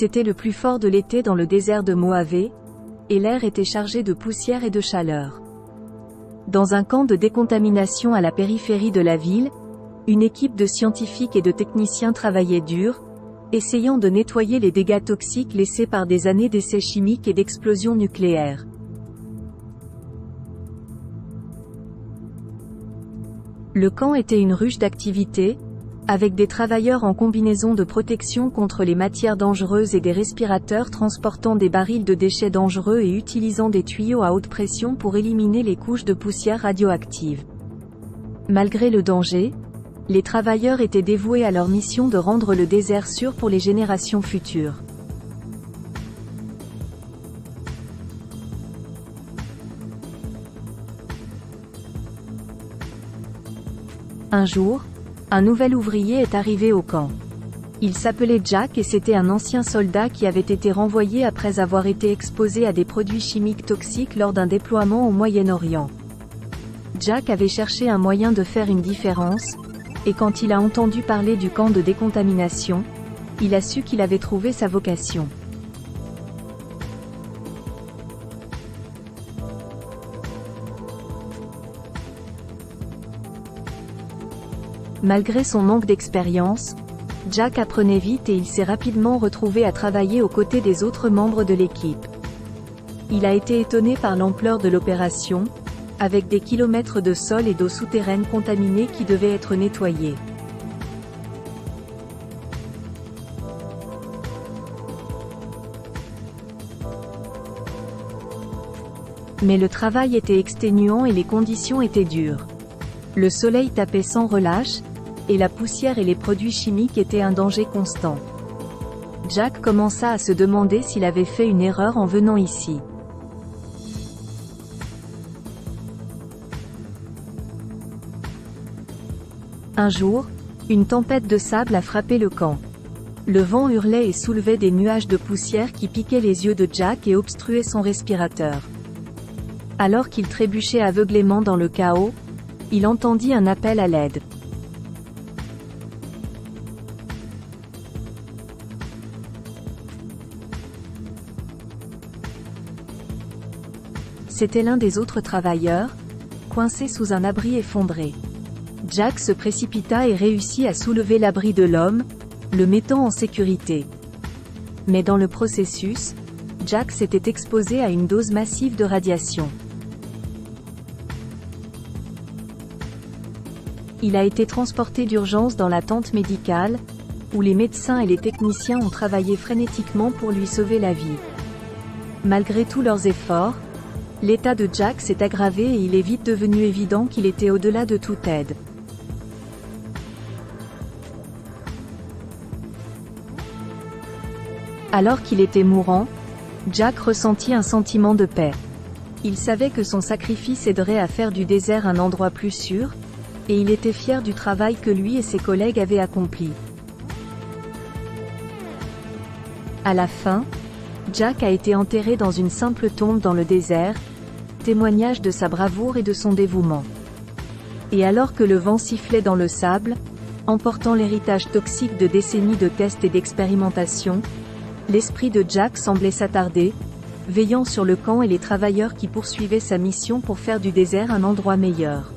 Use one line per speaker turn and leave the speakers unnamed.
C'était le plus fort de l'été dans le désert de Mojave, et l'air était chargé de poussière et de chaleur. Dans un camp de décontamination à la périphérie de la ville, une équipe de scientifiques et de techniciens travaillait dur, essayant de nettoyer les dégâts toxiques laissés par des années d'essais chimiques et d'explosions nucléaires. Le camp était une ruche d'activité, avec des travailleurs en combinaison de protection contre les matières dangereuses et des respirateurs transportant des barils de déchets dangereux et utilisant des tuyaux à haute pression pour éliminer les couches de poussière radioactive. Malgré le danger, les travailleurs étaient dévoués à leur mission de rendre le désert sûr pour les générations futures. Un jour, un nouvel ouvrier est arrivé au camp. Il s'appelait Jack et c'était un ancien soldat qui avait été renvoyé après avoir été exposé à des produits chimiques toxiques lors d'un déploiement au Moyen-Orient. Jack avait cherché un moyen de faire une différence, et quand il a entendu parler du camp de décontamination, il a su qu'il avait trouvé sa vocation. Malgré son manque d'expérience, Jack apprenait vite et il s'est rapidement retrouvé à travailler aux côtés des autres membres de l'équipe. Il a été étonné par l'ampleur de l'opération, avec des kilomètres de sol et d'eau souterraine contaminée qui devaient être nettoyés. Mais le travail était exténuant et les conditions étaient dures. Le soleil tapait sans relâche, et la poussière et les produits chimiques étaient un danger constant. Jack commença à se demander s'il avait fait une erreur en venant ici. Un jour, une tempête de sable a frappé le camp. Le vent hurlait et soulevait des nuages de poussière qui piquaient les yeux de Jack et obstruaient son respirateur. Alors qu'il trébuchait aveuglément dans le chaos, il entendit un appel à l'aide. C'était l'un des autres travailleurs, coincé sous un abri effondré. Jack se précipita et réussit à soulever l'abri de l'homme, le mettant en sécurité. Mais dans le processus, Jack s'était exposé à une dose massive de radiation. Il a été transporté d'urgence dans la tente médicale, où les médecins et les techniciens ont travaillé frénétiquement pour lui sauver la vie. Malgré tous leurs efforts, l'état de Jack s'est aggravé et il est vite devenu évident qu'il était au-delà de toute aide. Alors qu'il était mourant, Jack ressentit un sentiment de paix. Il savait que son sacrifice aiderait à faire du désert un endroit plus sûr, et il était fier du travail que lui et ses collègues avaient accompli. À la fin, Jack a été enterré dans une simple tombe dans le désert, témoignage de sa bravoure et de son dévouement. Et alors que le vent sifflait dans le sable, emportant l'héritage toxique de décennies de tests et d'expérimentation, l'esprit de Jack semblait s'attarder, veillant sur le camp et les travailleurs qui poursuivaient sa mission pour faire du désert un endroit meilleur.